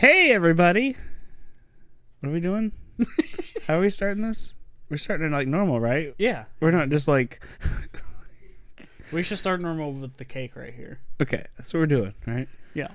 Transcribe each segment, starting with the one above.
Hey, everybody. What are we doing? How are we starting this? We're starting it like normal, right? Yeah. We're not just like... We should start normal with the cake right here. Okay, that's what we're doing, right? Yeah.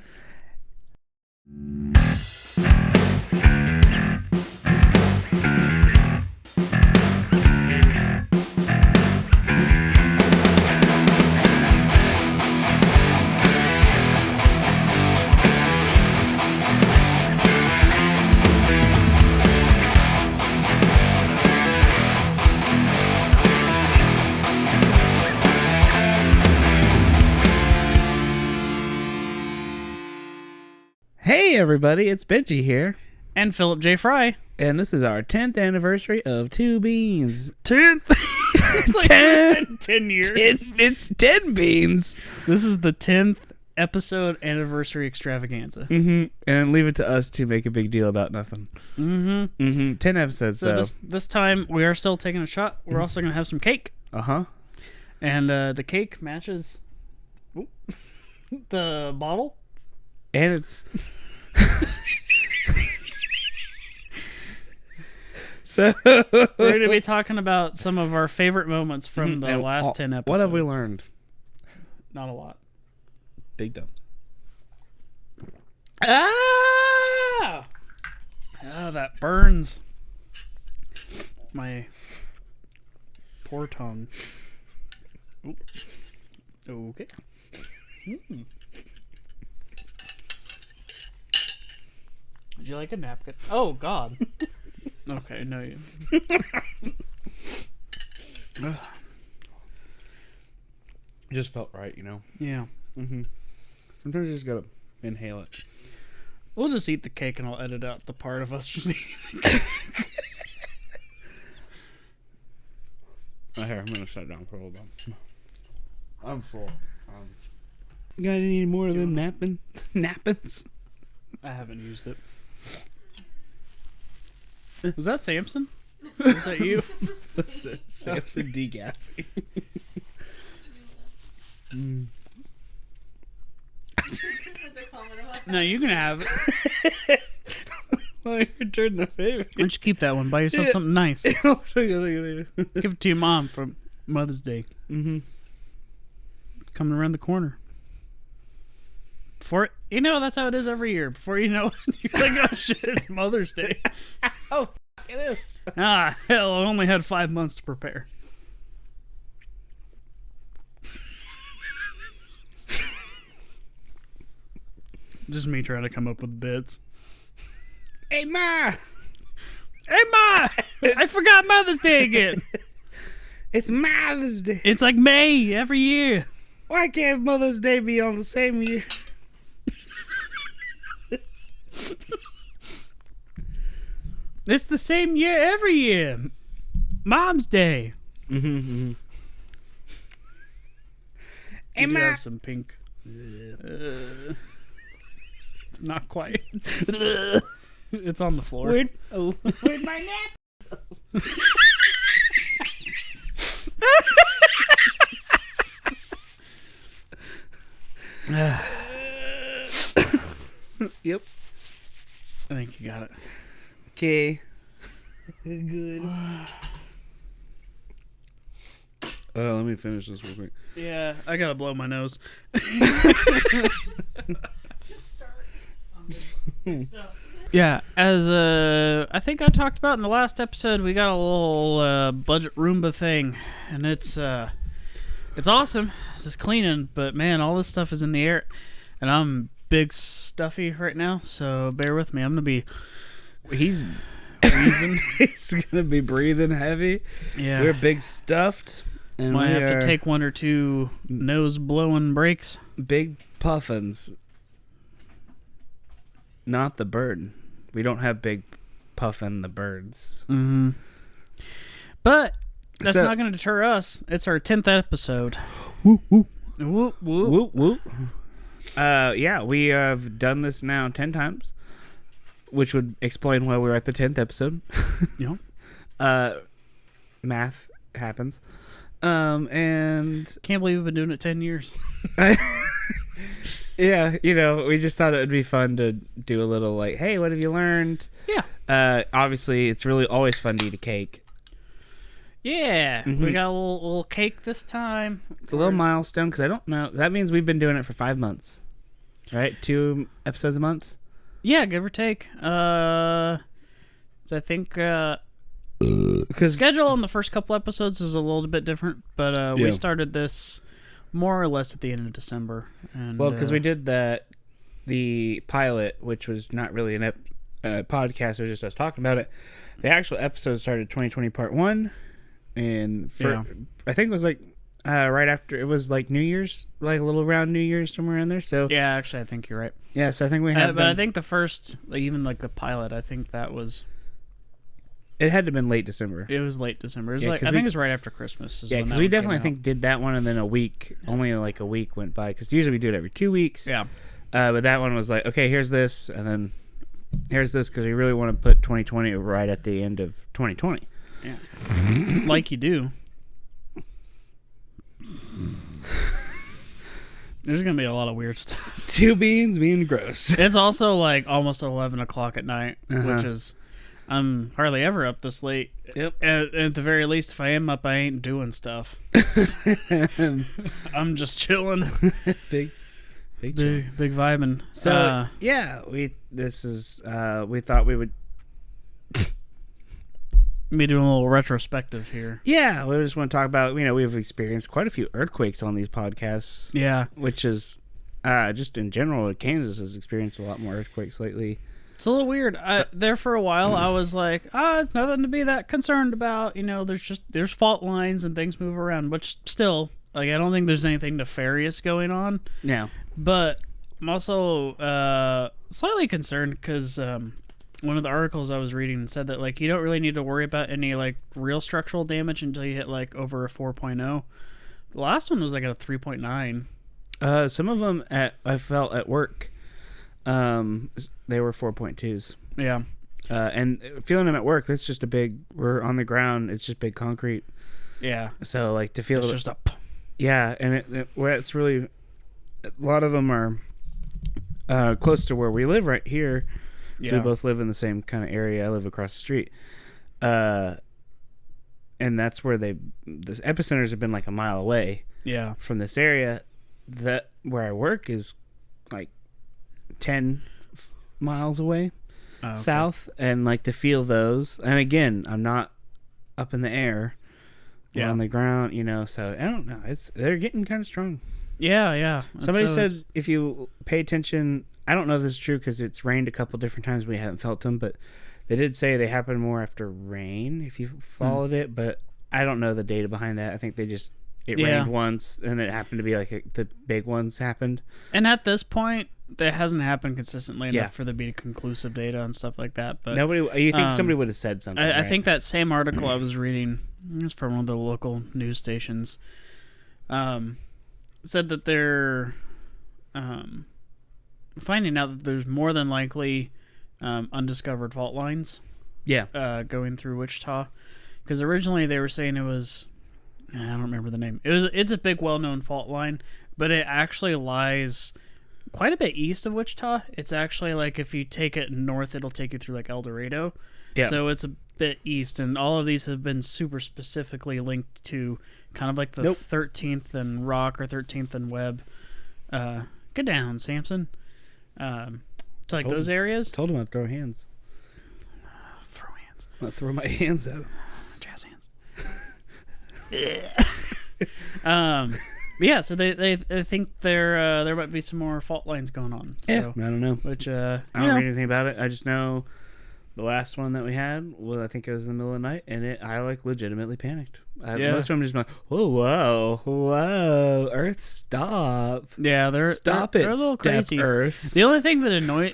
Hey, everybody. It's Benji here. And Philip J. Fry. And this is our 10th anniversary of Two Beans. 10th? Like 10 years. It's 10 beans. This is the 10th episode anniversary extravaganza. Mm-hmm. And leave it to us to make a big deal about nothing. Mm-hmm. Mm-hmm. 10 episodes, So though. this time, we are still taking a shot. We're also going to have some cake. Uh-huh. And the cake matches the bottle. And it's... So we're going to be talking about some of our favorite moments from the last 10 episodes. What have we learned? Not a lot. Big dump. Ah! Oh, that burns my poor tongue. Ooh. Okay. Mm. Would you like a napkin? Oh, God. Okay, no. You. It just felt right, you know? Yeah. Mm-hmm. Sometimes you just gotta inhale it. We'll just eat the cake and I'll edit out the part of us just eating the cake. Here, I'm gonna shut it down for a little bit. I'm full. You got any more of them nappins? I haven't used it. Was that Samson? Was that you? Samson degassing. No, you can have it. Well, you're turning the favor. Why don't you keep that one? Buy yourself something nice. I'll show you later. Give it to your mom for Mother's Day. Mm-hmm. Coming around the corner. Before you know, that's how it is every year. Before you know it, you're like, oh shit, it's Mother's Day. Oh, it is. Ah, hell, I only had 5 months to prepare. Just me trying to come up with bits. Hey, Ma! Hey, Ma! I forgot Mother's Day again. It's Mother's Day. It's like May every year. Why can't Mother's Day be on the same year? It's the same year every year. Mom's Day. Mm-hmm. Hey, Ma. Have some pink. Not quite. It's on the floor. Where'd my nap? Yep. I think you got it. Okay. Good. Let me finish this real quick. Yeah, I gotta blow my nose. Yeah, as I think I talked about in the last episode, we got a little budget Roomba thing, and it's awesome. This is cleaning, but man, all this stuff is in the air, and I'm big stuffy right now, so bear with me. I'm gonna be. He's breathing. He's gonna be breathing heavy. Yeah, we're big stuffed, and might have to take 1 or 2 nose blowing breaks. Big puffins. Not the bird. We don't have Big Puffin the birds. Mm-hmm. But that's not going to deter us. It's our 10th episode. Whoop, whoop. Whoop, whoop. Whoop, whoop. Yeah, we have done this now 10 times, which would explain why we're at the 10th episode. Yeah. Math happens. And can't believe we've been doing it 10 years. Yeah, we just thought it would be fun to do a little like, hey, what have you learned? Yeah. Obviously, it's really always fun to eat a cake. Yeah, we got a little cake this time. It's a little milestone because I don't know. That means we've been doing it for 5 months, right? 2 episodes a month. Yeah, give or take. So I think schedule on the first couple episodes is a little bit different, but we started this more or less at the end of December. And, because we did the pilot, which was not really a podcast, it was just us talking about it. The actual episode started 2020 Part 1. And I think it was like right after, it was like New Year's, like a little around New Year's, somewhere in there. So yeah, actually, I think you're right. Yeah, so I think we have. But I think the first, like, even like the pilot, I think that was. It had to have been late December. It was late December. It was I think it was right after Christmas. Yeah, because we definitely, I think, did that one, and then only like a week went by. Because usually we do it every 2 weeks. Yeah. But that one was like, okay, here's this, and then here's this, because we really want to put 2020 right at the end of 2020. Yeah. Like you do. There's going to be a lot of weird stuff. 2 beans being gross. It's also like almost 11 o'clock at night, which is, I'm hardly ever up this late. Yep. At the very least, if I am up, I ain't doing stuff. I'm just chilling. Big vibing. So, we thought we would be doing a little retrospective here. Yeah, we just want to talk about, we've experienced quite a few earthquakes on these podcasts. Yeah. Which is, just in general, Kansas has experienced a lot more earthquakes lately. It's a little weird. There for a while, I was like, it's nothing to be that concerned about. There's fault lines and things move around, which still, like, I don't think there's anything nefarious going on. Yeah. But I'm also slightly concerned because one of the articles I was reading said that, like, you don't really need to worry about any, like, real structural damage until you hit, like, over a 4.0. The last one was, like, at a 3.9. Some of them I felt at work, they were 4.2s. Yeah. And feeling them at work, that's just we're on the ground, it's just big concrete. Yeah. So, like, to feel it's just a... Yeah, and it's really... A lot of them are close to where we live right here. Yeah. We both live in the same kind of area. I live across the street. And that's where the epicenters have been like a mile away. Yeah. From this area. That where I work is like 10 miles away south. And like to feel those. And again, I'm not up in the air. Yeah. On the ground, so I don't know. They're getting kind of strong. Yeah. Somebody said if you pay attention, I don't know if this is true because it's rained a couple different times. We haven't felt them, but they did say they happen more after rain if you followed it. But I don't know the data behind that. I think it rained once and it happened to be like the big ones happened. And at this point, that hasn't happened consistently enough for there to be conclusive data and stuff like that. But you think somebody would have said something? I think that same article I was reading is from one of the local news stations. Said that they're finding out that there's more than likely undiscovered fault lines. Yeah. Going through Wichita, because originally they were saying it was, I don't remember the name. It's a big, well-known fault line, but it actually lies quite a bit east of Wichita. It's actually like if you take it north, it'll take you through like El Dorado. Yeah. So it's a bit east, and all of these have been super specifically linked to kind of like the 13th and Rock or 13th and Webb. Get down, Samson. It's like those areas. Told him I'd throw hands. Throw hands. I'll throw my hands out. Jazz hands. Yeah, so they think there might be some more fault lines going on. So, yeah, I don't know. Which I don't read anything about it. I just know the last one that we had, I think it was in the middle of the night, and I like legitimately panicked. Most of them just like, whoa, Earth, stop. Yeah, they're a little crazy. Earth. The only thing that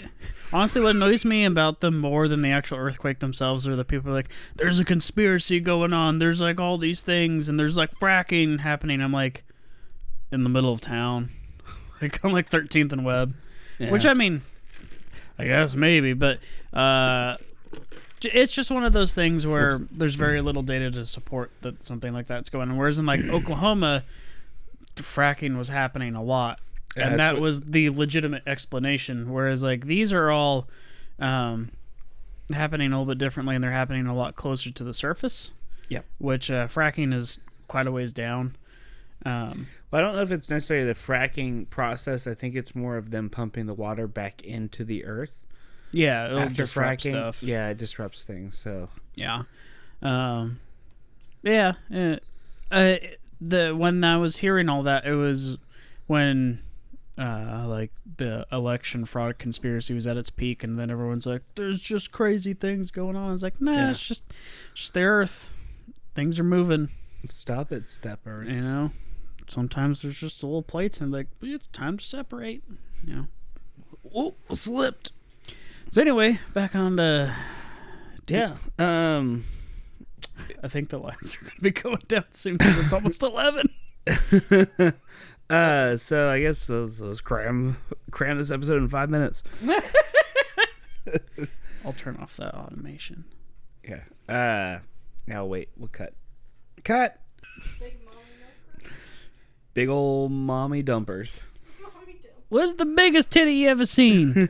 honestly, what annoys me about them more than the actual earthquake themselves are the people like, there's a conspiracy going on. There's like all these things, and there's like fracking happening. I'm like, in the middle of town, like on like 13th and Webb, which I mean, I guess maybe, but it's just one of those things where there's very little data to support that something like that's going on. Whereas in like Oklahoma, fracking was happening a lot. And that was the legitimate explanation. Whereas, like, these are all happening a little bit differently, and they're happening a lot closer to the surface. Yep. Which fracking is quite a ways down. Well, I don't know if it's necessarily the fracking process. I think it's more of them pumping the water back into the earth. Yeah, it'll after disrupt fracking stuff. Yeah, it disrupts things. So yeah, yeah. When I was hearing all that, it was when like the election fraud conspiracy was at its peak, and then everyone's like, "There's just crazy things going on." It's like, nah, it's just the Earth. Things are moving. Stop it, step Earth. You know, sometimes there's just little plates, and like, it's time to separate. You know. Oh, slipped. So anyway, back on to yeah. I think the lights are going to be going down soon because it's almost 11. So I guess let's cram this episode in 5 minutes. I'll turn off that automation. Yeah. Now wait, we'll cut. Cut. Big old mommy dumpers. What's the biggest titty you ever seen?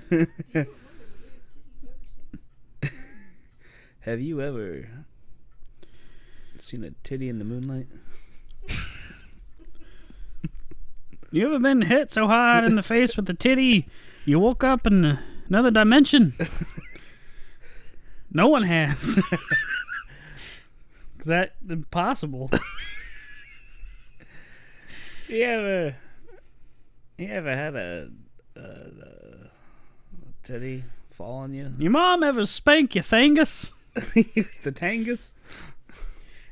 Have you ever seen a titty in the moonlight? You ever been hit so hard in the face with a titty you woke up in another dimension? No one has. Is that impossible? You ever had a titty fall on you? Your mom ever spank your thangus? The tangus?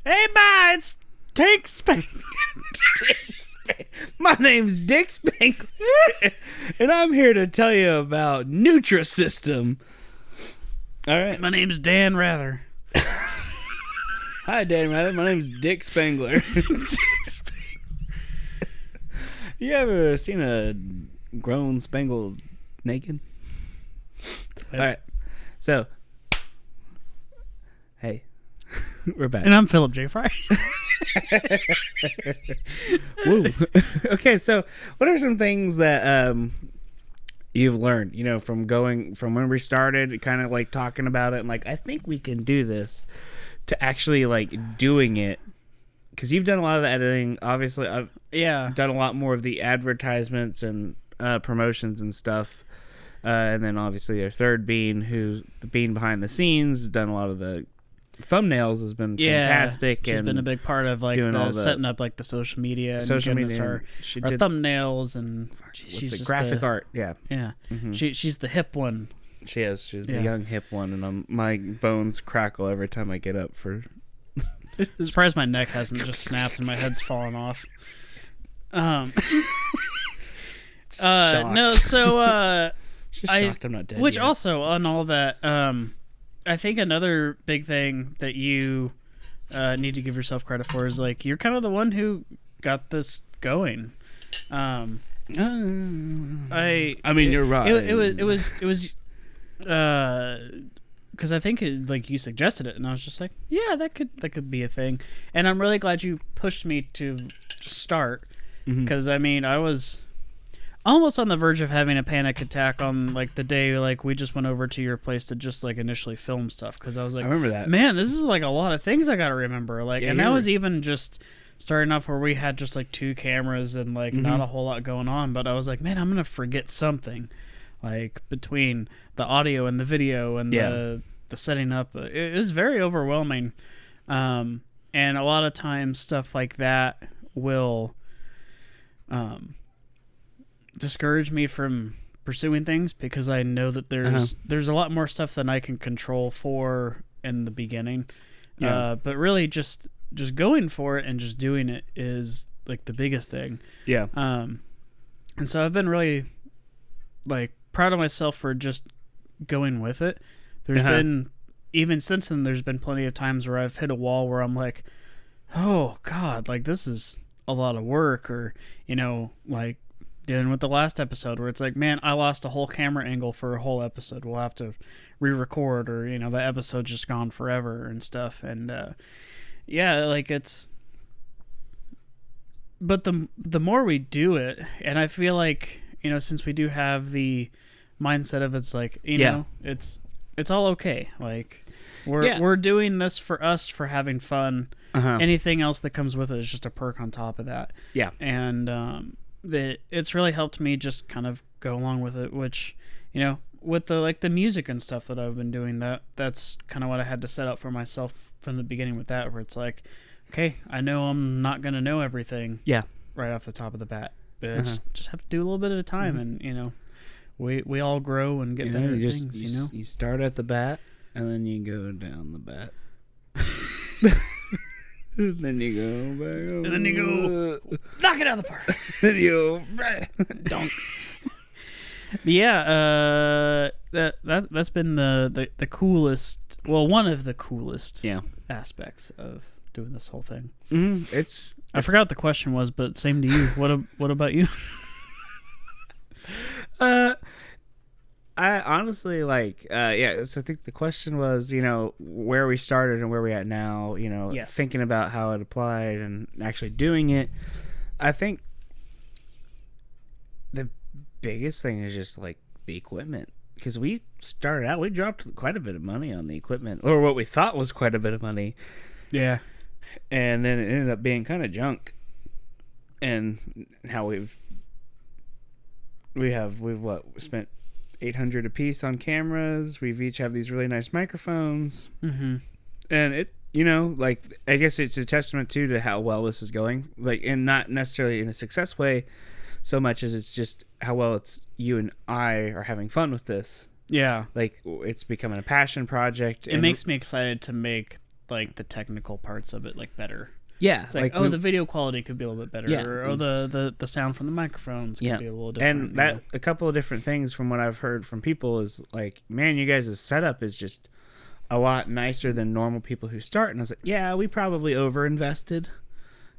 Hey, bye, it's Tank Spank. My name's Dick Spangler, and I'm here to tell you about Nutrisystem. All right. My name's Dan Rather. Hi, Dan Rather. My name's Dick Spangler. You ever seen a grown spangled naked? All right. So, hey, we're back. And I'm Philip J. Fry. Woo. Okay, so what are some things that you've learned, from when we started, kind of like talking about it, and like, I think we can do this, to actually like doing it? Because you've done a lot of the editing. Obviously, I've done a lot more of the advertisements and promotions and stuff. And then obviously your third Bean, who's the Bean behind the scenes, has done a lot of the thumbnails, has been fantastic. She's been a big part of like the setting up like the social media and giving us our thumbnails, and she's just graphic art. Yeah. Mm-hmm. She's the hip one. She is. She's the young hip one, and my bones crackle every time I get up for. I'm surprised my neck hasn't just snapped and my head's fallen off. No, so she's shocked I'm not dead. Which yet. Also on all that, I think another big thing that you need to give yourself credit for is like you're kind of the one who got this going. I mean, you're right. It was because I think like you suggested it, and I was just like, yeah, that could be a thing. And I'm really glad you pushed me to start, because I mean, I was almost on the verge of having a panic attack on like the day like we just went over to your place to just like initially film stuff, because I was like, I remember that, man, this is like a lot of things I gotta remember, like, and that was even just starting off where we had just like 2 cameras and like not a whole lot going on, but I was like, man, I'm gonna forget something, like between the audio and the video and the setting up. It was very overwhelming, and a lot of times stuff like that will discourage me from pursuing things, because I know that there's a lot more stuff than I can control for in the beginning. But really just going for it and just doing it is like the biggest thing. And so I've been really like proud of myself for just going with it. There's been, even since then, there's been plenty of times where I've hit a wall where I'm like, oh God, like this is a lot of work, or, like dealing with the last episode where it's like, man, I lost a whole camera angle for a whole episode. We'll have to re-record, or, the episode's just gone forever and stuff. And, like but the more we do it, and I feel like since we do have the mindset of it's like, it's all okay. Like we're doing this for us, for having fun. Anything else that comes with it is just a perk on top of that. Yeah. And it's really helped me just kind of go along with it, which, with the music and stuff that I've been doing, that's kind of what I had to set up for myself from the beginning with that, where it's like, okay, I know I'm not going to know everything right off the top of the bat, but I just have to do a little bit at a time. And, we all grow and get better at things, You start at the bat, and then you go down the bat. Then you go back over. And then you go, knock it out of the park. Then you go, donk. But that's been the coolest, well, one of the coolest aspects of doing this whole thing. I forgot what the question was, but same to you. What about you? I honestly so I think the question was, where we started and where we're at now, thinking about how it applied and actually doing it. I think the biggest thing is just like the equipment, because we started out, we dropped quite a bit of money on the equipment, or what we thought was quite a bit of money. Yeah. And then it ended up being kind of junk. And how we've spent $800 a piece on cameras. We've each have these really nice microphones. And it, I guess it's a testament to how well this is going, and not necessarily in a success way so much as it's just how well it's you and I are having fun with this. Yeah. It's becoming a passion project. It makes me excited to make the technical parts of it better. Yeah. It's the video quality could be a little bit better. Yeah. Or the sound from the microphones could be a little different. And a couple of different things from what I've heard from people is man, you guys' setup is just a lot nicer than normal people who start. And I was like, yeah, we probably over-invested,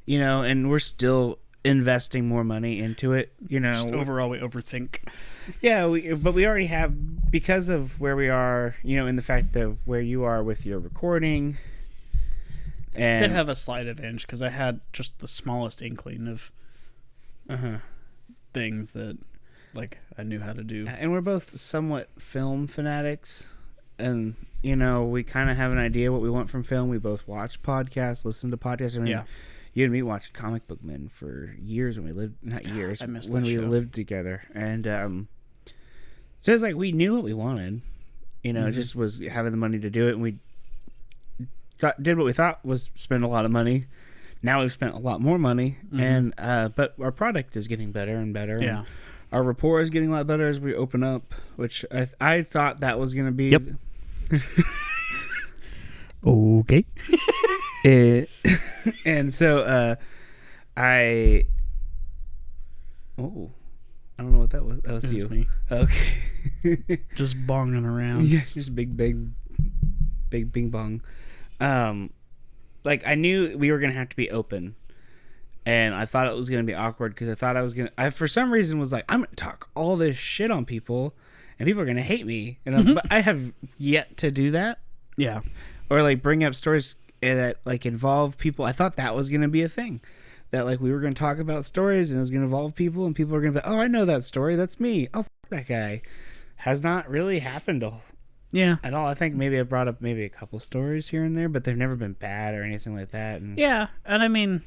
and we're still investing more money into it. Just overall, we overthink. Yeah, but we already have, because of where we are, in the fact of where you are with your recording. And I did have a slight advantage because I had just the smallest inkling of things that I knew how to do. And we're both somewhat film fanatics, and we kind of have an idea what we want from film. We both watch podcasts, listen to podcasts. You and me watched Comic Book Men for years when we lived, not years, I missed when that we show. lived together. And so it's we knew what we wanted. It just was having the money to do it, and we did what we thought was spend a lot of money. Now we've spent a lot more money, and but our product is getting better and better. Yeah, and our rapport is getting a lot better as we open up, which I thought that was going to be. Yep. Okay. And so I don't know what that was. That was you. Me. Okay. Just bonging around. Yeah, just big bing bong. I knew we were gonna have to be open, and I thought it was gonna be awkward because I thought I for some reason was like, I'm gonna talk all this shit on people, and people are gonna hate me, and but I have yet to do that. Yeah, or bring up stories that involve people. I thought that was gonna be a thing, that we were gonna talk about stories and it was gonna involve people, and people are gonna be, oh, I know that story, that's me. Oh, that guy. Has not really happened at all. I think maybe I brought up a couple stories here and there, but they've never been bad or anything like that. And I mean,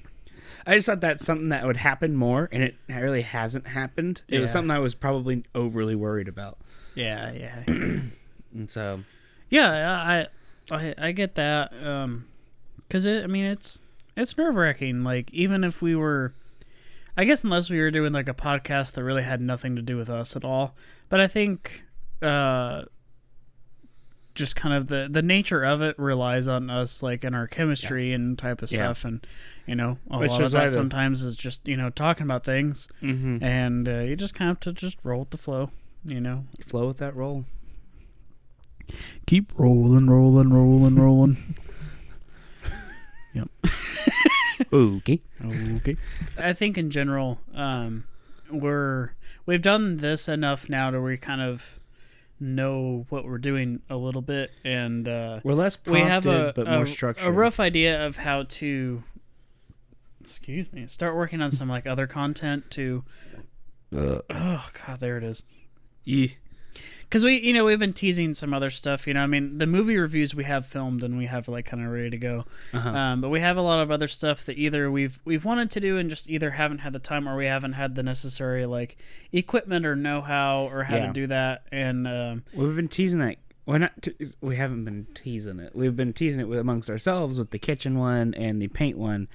I just thought that's something that would happen more, and it really hasn't happened. It was something I was probably overly worried about. Yeah. And so, I get that, because it's nerve-wracking. Even if we were, I guess, unless we were doing a podcast that really had nothing to do with us at all. But I think just kind of the nature of it relies on us, in our chemistry and type of stuff, and a lot of that sometimes is just talking about things, and you just kind of have to just roll with the flow, flow with that roll. Keep rolling. Yep. Okay. I think in general, we've done this enough now to where we kind of know what we're doing a little bit, and we're less prompted, but more structured. A rough idea of how to start working on some other content to Oh God, there it is. Yeah. Because we've been teasing some other stuff. I mean, the movie reviews we have filmed and we have like kind of ready to go. But we have a lot of other stuff that either we've wanted to do and just either haven't had the time, or we haven't had the necessary like equipment or know-how or how to do that. And we've been teasing that. We haven't been teasing it. We've been teasing it amongst ourselves with the kitchen one and the paint one.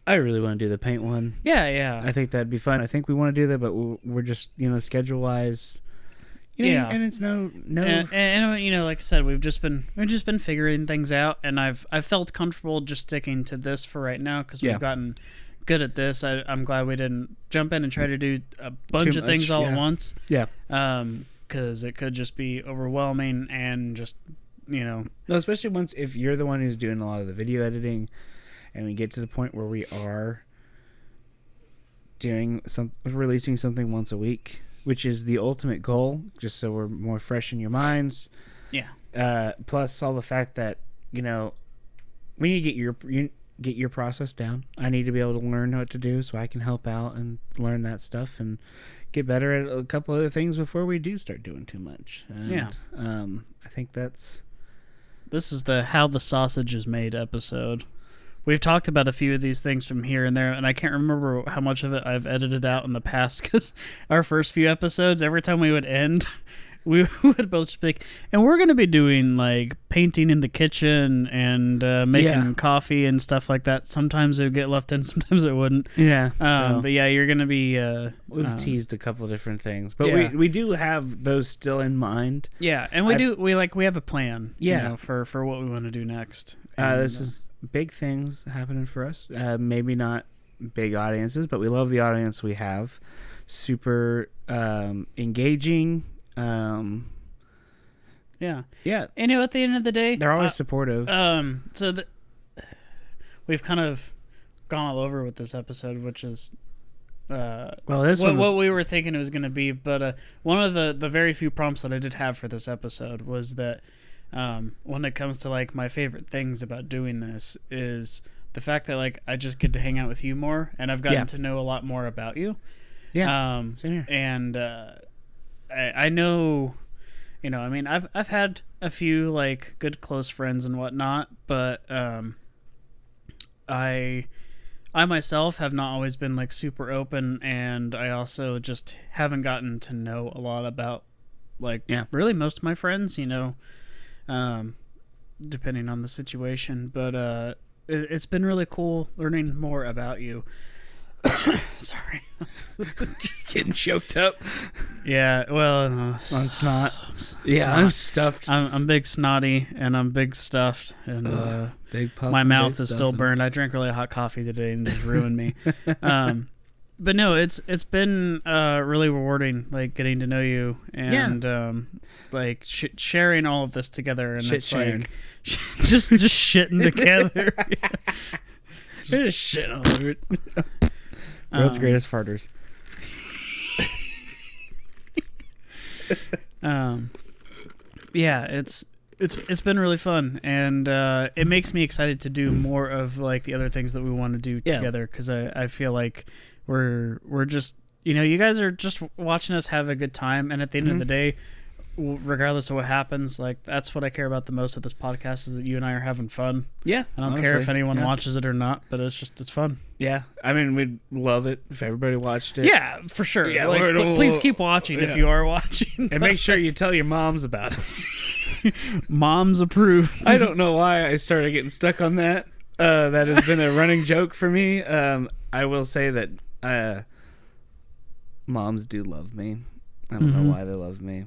I really want to do the paint one. Yeah. I think that'd be fun. I think we want to do that, but we're just schedule wise. And it's no. And like I said, we've just been figuring things out, and I've felt comfortable just sticking to this for right now because we've gotten good at this. I'm glad we didn't jump in and try to do a bunch of things all at once. Yeah. Because it could just be overwhelming and just No, especially if you're the one who's doing a lot of the video editing, and we get to the point where we are releasing something once a week, which is the ultimate goal, just so we're more fresh in your minds. Yeah. Plus all the fact that, we need to get your process down. I need to be able to learn what to do so I can help out and learn that stuff and get better at a couple other things before we do start doing too much. And, I think this is the How the Sausage is Made episode. We've talked about a few of these things from here and there, and I can't remember how much of it I've edited out in the past because our first few episodes, every time we would end, we would both speak, and we're going to be doing like painting in the kitchen and making coffee and stuff like that. Sometimes it would get left in, sometimes it wouldn't. Yeah. But yeah, you're going to be... we've teased a couple of different things, but we do have those still in mind. Yeah, and we have a plan for what we want to do next. This is big things happening for us. Maybe not big audiences, but we love the audience we have. Super engaging. Yeah. And at the end of the day, they're always supportive. So we've kind of gone all over with this episode, which is what we were thinking it was going to be. But one of the very few prompts that I did have for this episode was that when it comes to like my favorite things about doing this is the fact that like I just get to hang out with you more, and I've gotten to know a lot more about you. Yeah. Same here. And I know, I mean, I've had a few like good close friends and whatnot, but I myself have not always been like super open, and I also just haven't gotten to know a lot about like really most of my friends, depending on the situation. But it's been really cool learning more about you. Sorry. Just getting choked up. Yeah, well, on snot. I'm stuffed. I'm big snotty, and I'm big stuffed, and big puff. My mouth is still burned. I drank really hot coffee today and just ruined me. But no, it's been really rewarding, like getting to know you and like sharing all of this together, and it's sharing. Like just shitting together. We're just shitting all over it. World's greatest farters. Yeah, it's been really fun, and it makes me excited to do more of like the other things that we want to do together, because I feel like we're just you guys are just watching us have a good time, and at the end of the day, regardless of what happens, like that's what I care about the most of this podcast, is that you and I are having fun. Yeah, I don't care if anyone watches it or not, but it's fun. Yeah, I mean, we'd love it if everybody watched it. Yeah, for sure. Yeah, like, please keep watching if you are watching, and make sure you tell your moms about us. Moms approve. I don't know why I started getting stuck on that. That has been a running joke for me. I will say that moms do love me. I don't know why they love me.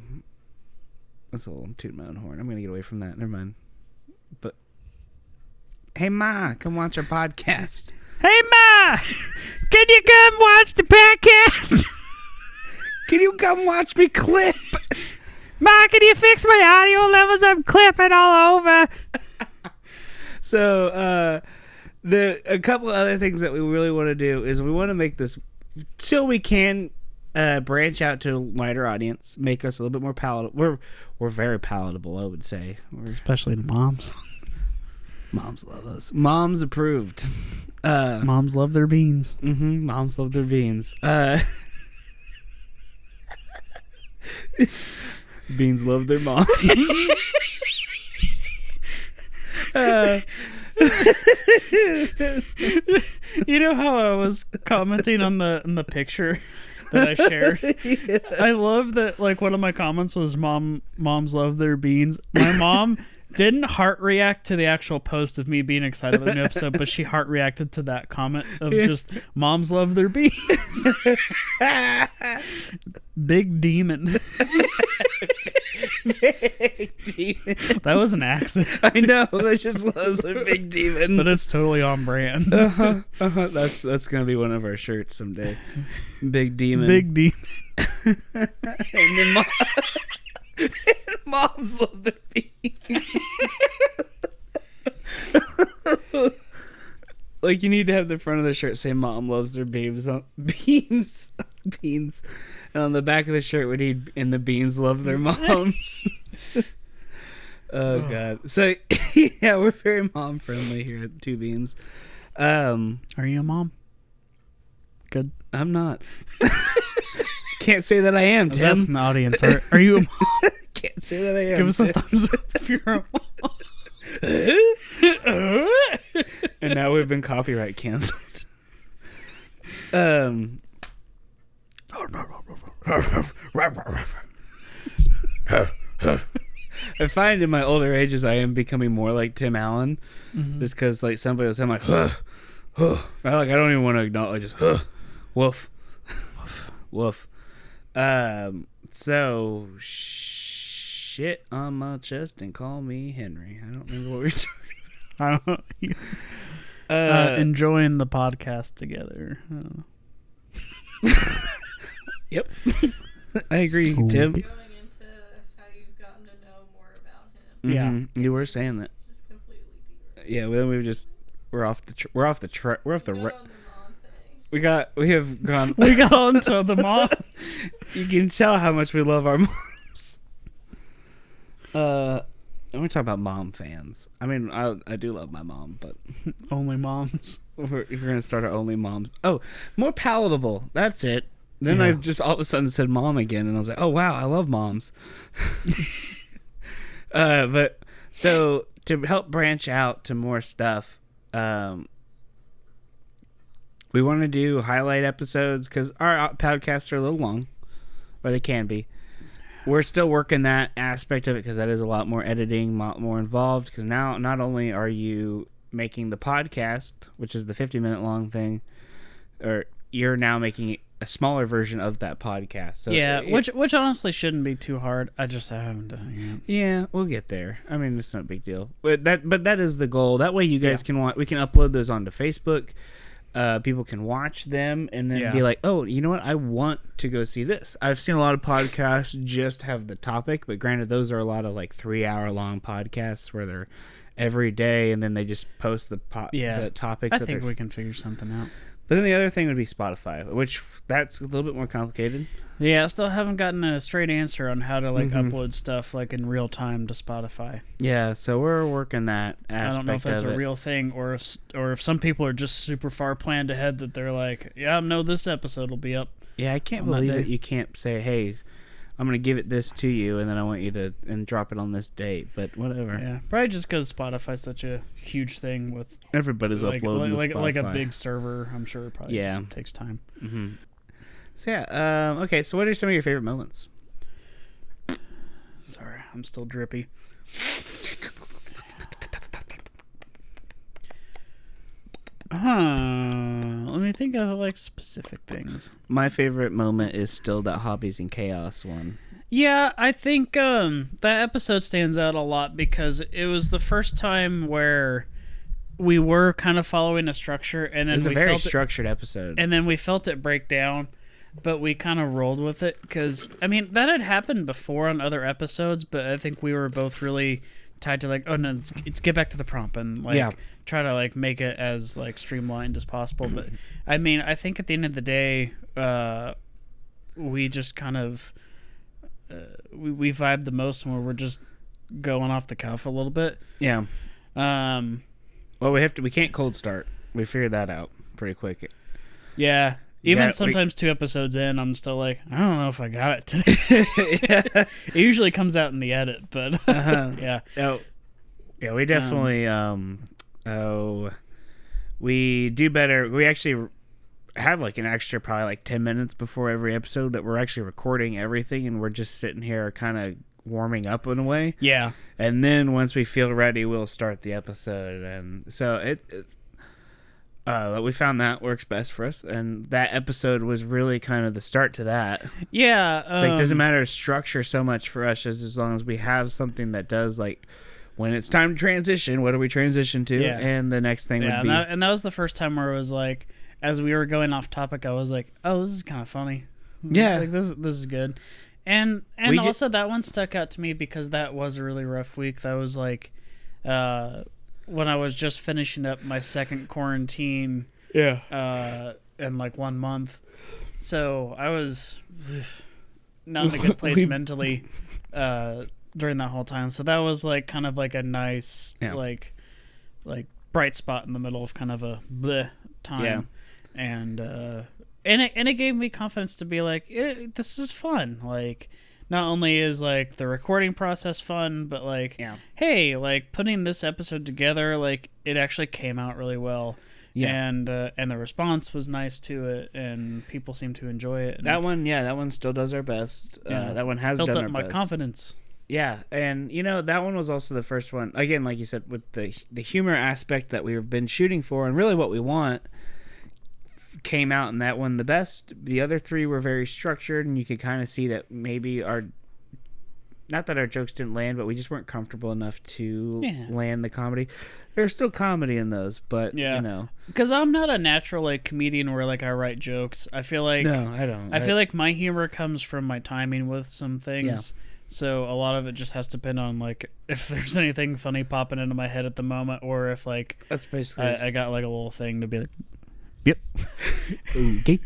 That's a little toot my own horn. I'm going to get away from that. Never mind. But, hey, Ma, come watch our podcast. Hey, Ma, can you come watch the podcast? Can you come watch me clip? Ma, can you fix my audio levels? I'm clipping all over. So, a couple of other things that we really want to do is we want to make this, till we can branch out to a wider audience, make us a little bit more palatable. We're very palatable, I would say. Especially the moms. Moms love us. Moms approved. Moms love their beans. Moms love their beans. Beans love their moms. You know how I was commenting on the picture that I shared? Yeah. I love that, like, one of my comments was moms love their beans. My mom didn't heart react to the actual post of me being excited about the new episode, but she heart reacted to that comment of just moms love their beans. Big demon. Big demon. That was an accident. I know. That just loves a big demon. But it's totally on brand. That's gonna be one of our shirts someday. Big demon. Big demon. And then moms love their beans. Like, you need to have the front of the shirt say "Mom loves their beans." Beans. And on the back of the shirt, we need "And the beans love their moms." Oh God. So yeah, we're very mom friendly here at Two Beans. Are you a mom? Good. I'm not. Can't say that I am, Tim. That's an audience. Are you a mom? Can't say that I am. Give us a Tim. thumbs up if you're a mom. And now we've been copyright canceled. I find in my older ages I am becoming more like Tim Allen, just because like somebody was saying like, I don't even want to acknowledge just woof, woof. So shit on my chest and call me Henry. I don't remember what we were talking I don't know. Enjoying the podcast together. Yep. I agree, Tim. Going into how you've gotten to know more about him. Yeah. You were saying that. Just completely derailed. Yeah, well, we're off the We got on the mom thing. we have gone. We got on to the mom. You can tell how much we love our moms. And we talk about mom fans. I mean, I do love my mom, but Only moms. if we're gonna start our only moms. Oh, more palatable. That's it. Then I just all of a sudden said mom again, and I was like, oh wow, I love moms. But so to help branch out to more stuff, we want to do highlight episodes because our podcasts are a little long, or they can be. We're still working that aspect of it because that is a lot more editing, more involved. Because now, not only are you making the podcast, which is the 50-minute long thing, or you're now making a smaller version of that podcast. So Yeah, which honestly shouldn't be too hard. I just haven't done it yet. Yeah, we'll get there. I mean, it's not a big deal. But that is the goal. That way, you guys can we can upload those onto Facebook. People can watch them and then be like, oh, you know what? I want to go see this. I've seen a lot of podcasts just have the topic, but granted, those are a lot of like 3-hour-long podcasts where they're every day and then they just post the topics. I think we can figure something out. But then the other thing would be Spotify, which that's a little bit more complicated. Yeah, I still haven't gotten a straight answer on how to upload stuff like in real time to Spotify. Yeah, so we're working that aspect. I don't know if that's of a real thing or if some people are just super far planned ahead that they're like, yeah, I know this episode will be up. Yeah, I can't believe that you can't say, hey, I'm going to give it this to you and then I want you to and drop it on this date, but whatever. Yeah, probably just because Spotify's such a huge thing with everybody's uploading to Spotify. Like a big server. I'm sure it probably just takes time. Mm-hmm. So yeah, okay, so what are some of your favorite moments? Sorry, I'm still drippy. Let me think of like specific things. My favorite moment is still that Hobbies and Chaos one. Yeah, I think that episode stands out a lot because it was the first time where we were kind of following a structure, and then it was a very structured episode, and then we felt it break down, but we kind of rolled with it because I mean that had happened before on other episodes, but I think we were both really tied to like, oh no, it's get back to the prompt and like try to like make it as like streamlined as possible. But I mean, I think at the end of the day, we just kind of we vibe the most when we're just going off the cuff a little bit. Yeah. Well, we can't cold start. We figured that out pretty quick. Yeah. Even sometimes 2 episodes in, I'm still like, I don't know if I got it today. It usually comes out in the edit, but yeah. Oh, yeah, we definitely we do better. We actually have like an extra probably like 10 minutes before every episode that we're actually recording everything, and we're just sitting here kind of warming up in a way. Yeah. And then once we feel ready, we'll start the episode. And so we found that works best for us, and that episode was really kind of the start to that. Yeah. It's like, doesn't matter structure so much for us as long as we have something that does, like, when it's time to transition, what do we transition to? Yeah. And the next thing would be... And that was the first time where it was like, as we were going off topic, I was like, oh, this is kind of funny. Yeah. Like, this is good. And also that one stuck out to me because that was a really rough week. That was like... when I was just finishing up my second quarantine, in like 1 month, so I was not in a good place mentally during that whole time. So that was like kind of like a nice like bright spot in the middle of kind of a bleh time, and it gave me confidence to be like, this is fun. Like, not only is like the recording process fun, but like, hey, like putting this episode together, like it actually came out really well. Yeah. And the response was nice to it, and people seem to enjoy it. And that one still does our best. That one has built done up our my best. Confidence. Yeah, and that one was also the first one. Again, like you said, with the humor aspect that we've been shooting for, and really what we want, came out in that one the best. The other 3 were very structured, and you could kind of see that maybe not that our jokes didn't land, but we just weren't comfortable enough to land the comedy. There's still comedy in those, but because I'm not a natural like comedian where like I write jokes. I feel like I don't. I feel like my humor comes from my timing with some things. So a lot of it just has to depend on like if there's anything funny popping into my head at the moment, or if like that's basically I got like a little thing to be like, yep. Okay.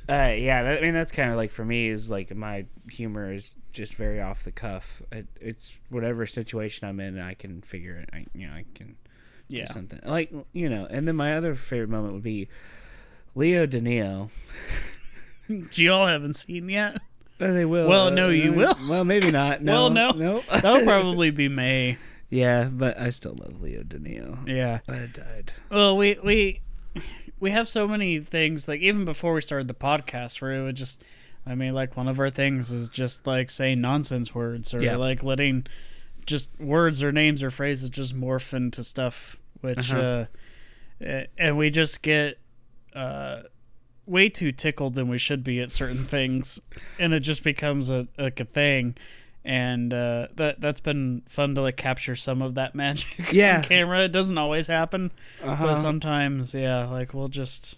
That's kind of like, for me, is like my humor is just very off the cuff. It's whatever situation I'm in, I can figure it. I can do something like, And then my other favorite moment would be Leo Danilo. Y'all haven't seen yet. They will. Well, no, you will. Well, maybe not. No, well, no. That'll probably be May. Yeah, but I still love Leo Danilo. Yeah, I died. Well, we have so many things, like even before we started the podcast, where it would just, like one of our things is just like saying nonsense words, or like letting just words or names or phrases just morph into stuff, which and we just get way too tickled than we should be at certain things, and it just becomes a thing. And that's been fun to like capture some of that magic on camera. It doesn't always happen, but sometimes, like we'll just.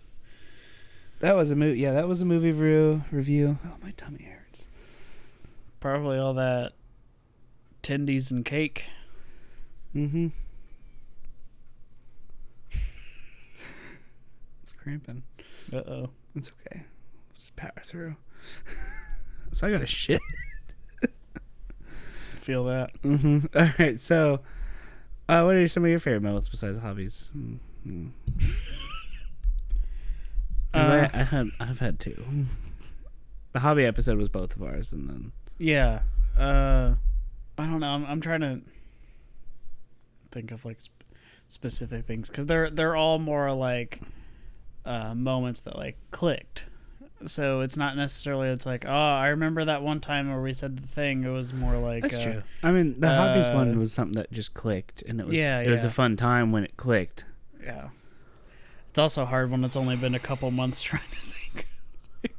That was a movie. Yeah, that was a movie review. Oh, my tummy hurts. Probably all that tendies and cake. Mm-hmm. It's cramping. Uh-oh. It's okay. Just power through. So I got a shit. Feel that. Mm-hmm. All right, so what are some of your favorite moments besides hobbies? Mm-hmm. I've had 2. The hobby episode was both of ours, and then I don't know. I'm trying to think of like specific things, because they're all more like moments that like clicked. So it's not necessarily, it's like, oh, I remember that one time where we said the thing. It was more like... That's true. The hobbies one was something that just clicked, and it was a fun time when it clicked. Yeah. It's also hard when it's only been a couple months trying to think. My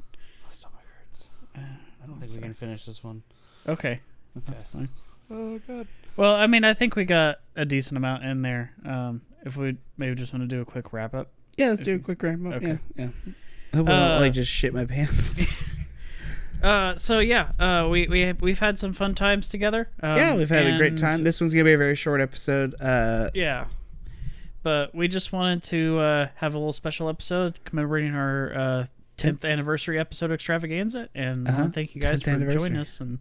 stomach hurts. I don't think we can finish this one. Okay. That's fine. Oh, God. Well, I think we got a decent amount in there. If we maybe just want to do a quick wrap-up. Yeah, let's do a quick wrap-up. Okay. Yeah. I hope I don't just shit my pants. We've had some fun times together. We've had a great time. This one's gonna be a very short episode. But we just wanted to have a little special episode commemorating our 10th anniversary episode Extravaganza, and thank you guys for joining us. And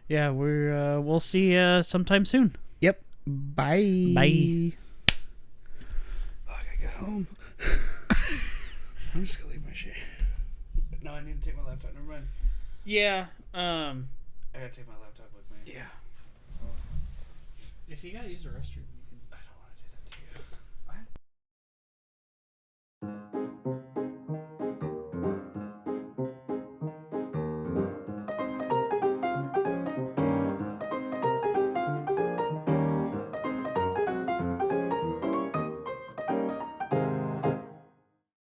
we'll see you sometime soon. Yep. Bye. Oh, I gotta go home. I'm just gonna leave my shit. no, I need to take my laptop. Never mind. Yeah. I gotta take my laptop with me. Yeah. So If you gotta use the restroom.